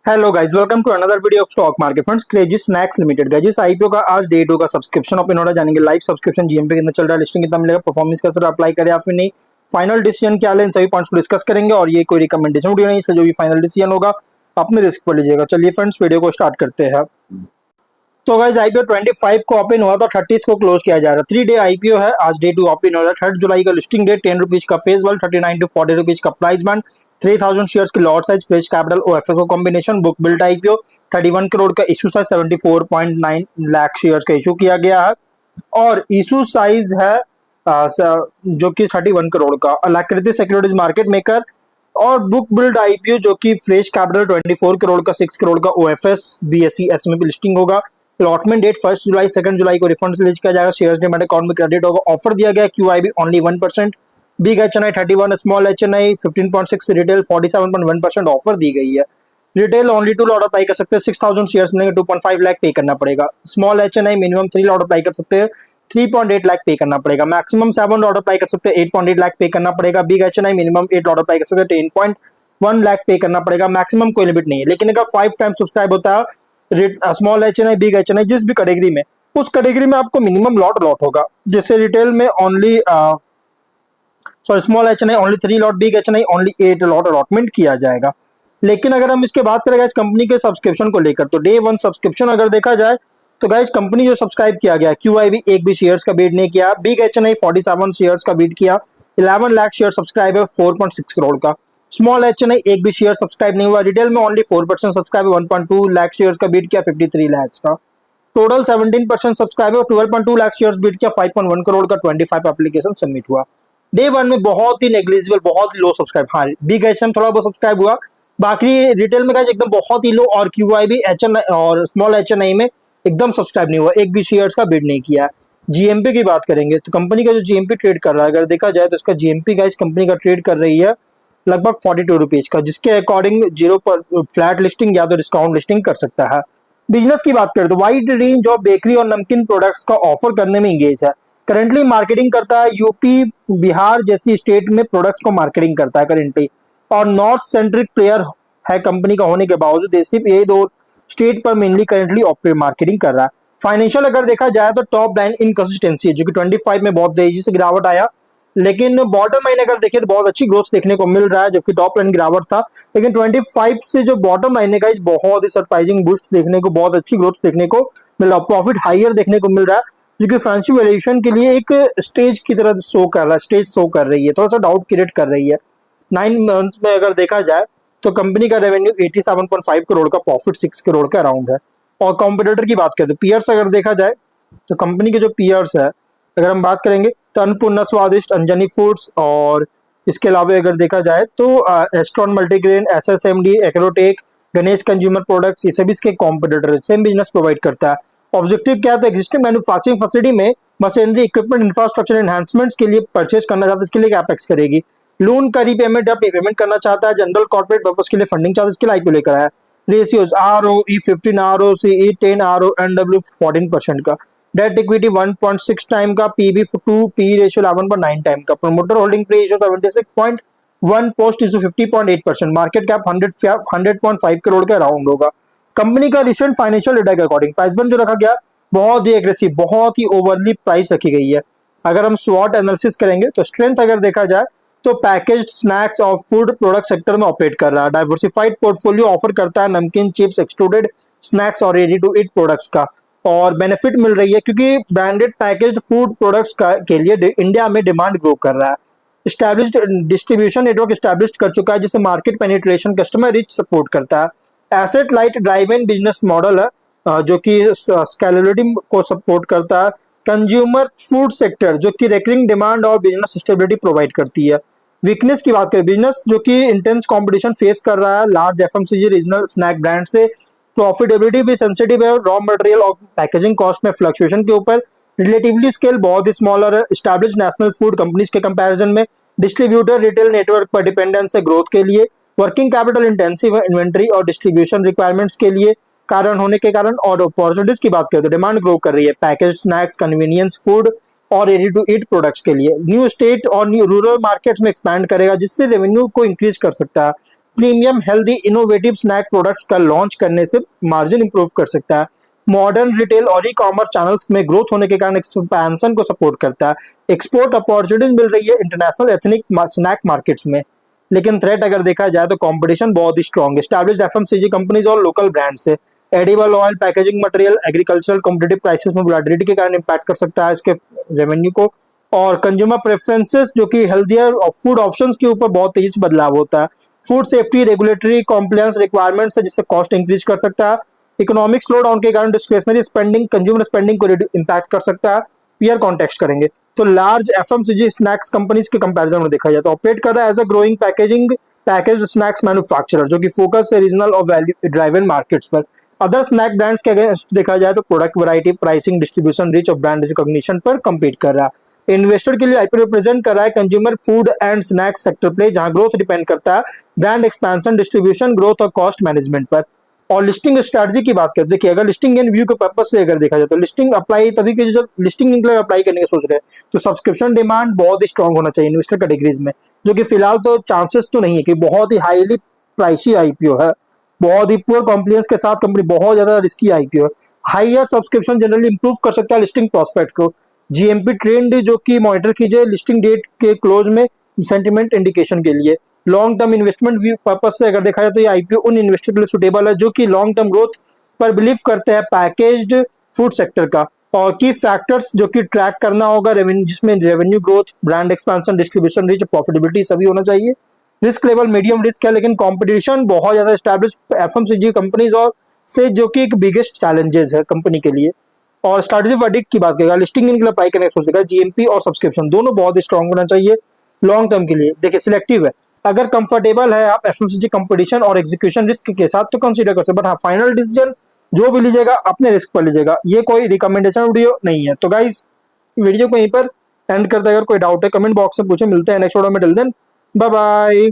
Hello guys, welcome to another video of stock market funds crazy snacks limited. Guys, इस IPO का आज day 2 का subscription open हो रहा है। जानेंगे लाइव सब्सक्रिप्शन जीएमपी कितना चल रहा है, लिस्टिंग कितना मिलेगा, परफॉर्मेंस कैसे अप्लाई करें या फिर नहीं, फाइनल डिसीजन क्या लें, इन सभी पॉइंट्स को डिस्कस करेंगे। और ये कोई रिकमेंडेशन वीडियो नहीं, इसलिए जो भी फाइनल डिसीजन होगा अपने रिस्क पर लीजिएगा। चलिए फ्रेंड्स, वीडियो को स्टार्ट करते हैं। तो गाइस, आईपीओ 25 को ओपन हुआ तो 30 को क्लोज किया जा रहा है। 3 डे आईपीओ है। आज डे 2 ओपन हो रहा है। 3 जुलाई का लिस्टिंग डेट, 10 रुपीज का फेस वैल्यू, 39 टू 40 रुपीज का प्राइस बैंड, 3000 शेयर्स की lot size, face capital OFS combination, book built IPO, 31 crore का इशू साइज, 74.9 लाख शेयर्स का इशू किया गया है। और इशू साइज है जो कि 31 करोड़ का। अलाकृति सिक्योरिटीज मार्केट मेकर। और बुक बिल्ड आईपीओ जो कि फ्रेश कैपिटल 24 करोड़ का, 6 करोड़ का ओएफएस बीएसई एसएमए पे लिस्टिंग होगा। अलॉटमेंट डेट 1 जुलाई, 2 जुलाई को रिफंड रिलीज किया जाएगा। शेयर्स डिमेट अकाउंट में क्रेडिट होगा। ऑफर दिया गया QIB only 1%, big HNI 31, small HNI 15.6, retail 47.1% offer दी गई है। रिटेल ओनली 2 लॉट अप्लाई कर सकते हैं। 6000 शेयर्स मिलेंगे, 2.5 लाख पे करना पड़ेगा। Small HNI minimum 3 lot apply कर सकते हैं, 3.8 लाख पे करना पड़ेगा। मैक्सिमम 7 लॉट अप्लाई कर सकते हैं, 8.8 लाख पे करना पड़ेगा। Big HNI minimum 8 lot apply कर सकते हैं, 10.1 लाख पे करना पड़ेगा। मैक्सिमम कोई लिमिट नहीं है, लेकिन अगर 5 टाइम सब्सक्राइब होता है स्मॉल एचएनआई, बिग एचएनआई, जिस भी कैटेगरी में, उस कैटेगरी में आपको मिनिमम लॉट होगा। जैसे रिटेल में only small HNI only 3 lot, big HNI only 8 lot allotment किया जाएगा। लेकिन अगर हम इसके बात करें गाइस कंपनी के सब्सक्रिप्शन को लेकर, तो डे 1 सब्सक्रिप्शन अगर देखा जाए तो गाइस कंपनी जो सब्सक्राइब किया गया, क्यूआईबी एक भी शेयर्स का बीड नहीं किया। बिग एचएनआई 47 शेयर्स का बीड किया, 11 लाख शेयर सब्सक्राइब है, 4.6 करोड़ का। स्मॉल एचएनआई एक भी शेयर सब्सक्राइब नहीं हुआ। रिटेल में ओनली 4% सब्सक्राइब, 1.2 लाख शेयर्स का बीट किया, 53 लाख का। Total 17% subscriber, 12.2 lakh shares beat किया, 5.1 करोड़ का। 25 एप्लीकेशन सबमिट हुआ। डे 1 में बहुत ही नेग्लिजिबल, बहुत ही लो सब्सक्राइब। हाँ, बिग एचएन थोड़ा बहुत सब्सक्राइब हुआ, बाकी रिटेल में एकदम बहुत ही लो। और क्यूआईबी एचएन और स्मॉल एचएनआई में एकदम सब्सक्राइब नहीं हुआ, एक भी शेयर्स का बिड नहीं किया। जीएमपी की बात करेंगे तो कंपनी का जो जीएमपी ट्रेड कर रहा है, अगर देखा जाए तो इसका जीएमपी गाइस कंपनी का ट्रेड कर रही है लगभग 42 रुपीज का, जिसके अकॉर्डिंग 0 पर फ्लैट लिस्टिंग या तो डिस्काउंट लिस्टिंग कर सकता है। बिजनेस की बात करें तो वाइड रेंज ऑफ बेकरी और नमकीन प्रोडक्ट्स का ऑफर करने में इंगेज है। करंटली मार्केटिंग करता है, यूपी बिहार जैसी स्टेट में प्रोडक्ट्स को मार्केटिंग करता है करंटली। और नॉर्थ सेंट्रिक प्लेयर है कंपनी का होने के बावजूद ये सिर्फ यही 2 स्टेट पर मेनली करंटली ऑपरेट मार्केटिंग कर रहा है। फाइनेंशियल अगर देखा जाए तो टॉप लाइन इनकंसिस्टेंसी, जो कि 25 में बहुत तेजी से गिरावट आया, लेकिन बॉटम लाइन अगर देखें तो बहुत अच्छी ग्रोथ देखने को मिल रहा है, जबकि टॉप लाइन गिरावट था। लेकिन 25 से जो बॉटम लाइन है गाइस, बहुत ही सरप्राइजिंग बूस्ट देखने को, बहुत अच्छी ग्रोथ देखने को मिल रहा है। प्रॉफिट हाइयर देखने को मिल रहा है, जो कि फाइनेंशियल वैल्यूएशन के लिए एक स्टेज की तरह शो कर रहा है, स्टेज शो कर रही है, थोड़ा सा डाउट क्रिएट कर रही है। 9 मंथ्स में अगर देखा जाए तो कंपनी का रेवेन्यू 87.5 करोड़ का, प्रॉफिट 6 करोड़ का अराउंड है। और कॉम्पिटिटर की बात करें तो पीयर्स अगर देखा जाए तो कंपनी के जो पीयर्स है, अगर हम बात करेंगे तो अन्नपूर्णा स्वादिष्ट, अंजनी फूड्स, और इसके अलावा अगर देखा जाए तो Astron Multigrain, SSMD, Acrotech, Ganesh Consumer Products, ये सभी इसके कॉम्पिटिटर सेम बिजनेस प्रोवाइड करता है। ऑब्जेक्टिव क्या है तो एग्जिस्टिंग मैन्युफैक्चरिंग फैसिलिटी में मशीनरी इक्विपमेंट इंफ्रास्ट्रक्चर एनहांसमेंट्स के लिए परचेज करना चाहता है, इसके लिए कैपेक्स करेगी। लोन का रीपेमेंट या पेमेंट करना चाहता है, जनरल कॉर्पोरेट पर्पस के लिए फंडिंग चाहता है, इसके लिए आईपीओ लेकर आया। रेशियोज ROE 15, ROCE 10, RONW 14% का। डेट इक्विटी 1.6 टाइम का, पीबी 2, पी रेशियो 11.9 टाइम का। Promoter holding ratio 76.1, post issue 50.8%। Market cap 100.5 crore का अराउंड होगा। कंपनी का रिसेंट फाइनेंशियल डेटा के अकॉर्डिंग प्राइस बैंड जो रखा गया बहुत ही एग्रेसिव, बहुत ही ओवरली प्राइस रखी गई है। अगर हम स्वॉट एनालिसिस करेंगे तो स्ट्रेंथ अगर देखा जाए तो पैकेज्ड स्नैक्स और फूड प्रोडक्ट सेक्टर में ऑपरेट कर रहा है। डाइवर्सिफाइड पोर्टफोलियो ऑफर करता है नमकीन, चिप्स, एक्सट्रूडेड स्नैक्स और रेडी टू ईट प्रोडक्ट्स का। और बेनिफिट मिल रही है क्योंकि ब्रांडेड पैकेज्ड फूड प्रोडक्ट्स का के लिए इंडिया में डिमांड ग्रो कर रहा है। स्टैब्लिश्ड डिस्ट्रीब्यूशन नेटवर्क स्टैब्लिश कर चुका है, जिससे market penetration, customer rich support करता है। Asset light drive in business model है, जो कि स्केलेबिलिटी को सपोर्ट करता है। कंज्यूमर फूड सेक्टर जो कि रेकरिंग डिमांड और बिजनेस स्टेबिलिटी प्रोवाइड करती है। वीकनेस की बात करें, बिजनेस जो कि इंटेंस कंपटीशन फेस कर रहा है large FMCG regional snack brand से। प्रॉफिटेबिलिटी भी सेंसिटिव है रॉ मटेरियल और पैकेजिंग कॉस्ट में फ्लक्चुएशन के ऊपर। रिलेटिवली स्केल बहुत ही स्मॉलर है एस्टैब्लिश्ड नेशनल फूड कंपनीज के कंपैरिजन में। डिस्ट्रीब्यूटर रिटेल नेटवर्क पर डिपेंडेंस है ग्रोथ के लिए। वर्किंग कैपिटल इंटेंसिव है इन्वेंट्री और डिस्ट्रीब्यूशन रिक्वायरमेंट्स के लिए कारण होने के कारण। और अपॉर्चुनिटीज की बात करें तो डिमांड ग्रो कर रही है पैकेज स्नैक्स, कन्वीनियंस फूड और रेडी टू ईट प्रोडक्ट्स के लिए। न्यू स्टेट और न्यू रूरल मार्केट्स में एक्सपैंड करेगा, जिससे रेवेन्यू को इंक्रीज कर सकता है। Premium healthy innovative snack products का लॉन्च करने से मार्जिन इंप्रूव कर सकता है। मॉडर्न रिटेल और ई कॉमर्स चैनल्स में ग्रोथ होने के कारण एक्सपेंशन को सपोर्ट करता है। एक्सपोर्ट अपॉर्चुनिटीज मिल रही है इंटरनेशनल एथनिक स्नैक मार्केट्स में। लेकिन थ्रेट अगर देखा जाए तो कंपटीशन बहुत ही स्ट्रॉन्ग है। एस्टैब्लिश्ड एफएमसीजी कंपनीज और लोकल ब्रांड्स से edible oil, packaging material, agricultural competitive prices में वोलेटिलिटी के कारण इम्पैक्ट कर सकता है इसके रेवेन्यू को। और कंज्यूमर प्रेफरेंसेस जो कि हेल्थियर फूड ऑप्शंस के ऊपर बहुत तेजी से बदलाव होता है। Food safety regulatory compliance requirements है जिससे कॉस्ट इंक्रीज कर सकता है। इकोनॉमिक स्लो डाउन के कारण डिस्क्रिशनरी स्पेंडिंग कंज्यूमर स्पेंडिंग को इम्पैक्ट कर सकता है। पीयर कॉन्टेक्स्ट करेंगे तो लार्ज एफएमसीजी स्नैक्स कंपनीज के कंपैरिजन में देखा जाए तो ऑपरेट कर रहा है as a growing package snacks manufacturer जो कि फोकस है रीजनल और वैल्यू ड्राइवन मार्केट्स पर। अदर स्नैक ब्रांड्स के अगेंस्ट देखा जाए तो product variety, pricing, distribution, reach और ब्रांड रिकॉग्निशन पर कम्पीट कर रहा है। इन्वेस्टर के लिए आईपीओ रिप्रेजेंट कर रहा है consumer food and snack sector play जहां ग्रोथ डिपेंड करता है ब्रांड एक्सपेंशन, डिस्ट्रीब्यूशन, ग्रोथ और कॉस्ट मैनेजमेंट पर। और लिस्टिंग स्ट्रेटजी की बात करें, देखिए अगर लिस्टिंग इन व्यू के पर्पज से अगर देखा जाए तो लिस्टिंग अप्लाई तभी की जब लिस्टिंग के लिए अप्लाई करने का सोच रहे हैं तो सब्सक्रिप्शन डिमांड बहुत ही स्ट्रांग होना चाहिए इन्वेस्टर कैटेगरीज में, जो कि फिलहाल तो चांसेस तो नहीं है कि बहुत ही हाईली प्राइसी आईपीओ है, बहुत ही पुअर कॉम्प्लायंस के साथ कंपनी, बहुत ज्यादा रिस्की आईपीओ है। हाईयर सब्सक्रिप्शन जनरली इंप्रूव कर सकता है लिस्टिंग प्रोस्पेक्ट को। जीएमपी ट्रेंड जो कि मॉनिटर कीजिए लिस्टिंग डेट के क्लोज में सेंटिमेंट इंडिकेशन के लिए। Long term investment view purpose से अगर देखा जाए तो ये आईपीओ उन इन्वेस्टर के लिए सुटेबल है जो कि लॉन्ग टर्म ग्रोथ पर बिलीव करते हैं पैकेज्ड फूड सेक्टर का। और की फैक्टर्स जो कि ट्रैक करना होगा रेवेन्यू, जिसमें revenue growth, brand expansion, distribution reach, profitability सभी होना चाहिए। रिस्क लेवल मीडियम रिस्क है लेकिन कंपटीशन बहुत ज्यादा एस्टैब्लिश्ड एफएमसीजी कंपनीज और से जो कि एक बिगेस्ट चैलेंजेस है कंपनी के लिए। और स्ट्रैटेजी वर्डिक्ट की बात करेगा, लिस्टिंग इनके लिए अप्लाई करने का सोचेगा, जीएमपी और सब्सक्रिप्शन दोनों बहुत ही स्ट्रांग होना चाहिए लॉन्ग टर्म के लिए। देखिए सिलेक्टिव है, अगर कंफर्टेबल है आप एफएमसीजी कंपटीशन और एग्जीक्यूशन रिस्क के साथ तो कंसीडर कर सकते, बट हाँ फाइनल डिसीजन जो भी लीजिएगा अपने रिस्क पर लीजिएगा, ये कोई रिकमेंडेशन वीडियो नहीं है। तो गाइज वीडियो को यहीं पर एंड करते हैं, अगर कोई डाउट है कमेंट बॉक्स में पूछे, मिलते हैं नेक्स्ट वीडियो में, टिल देन बाय बाय।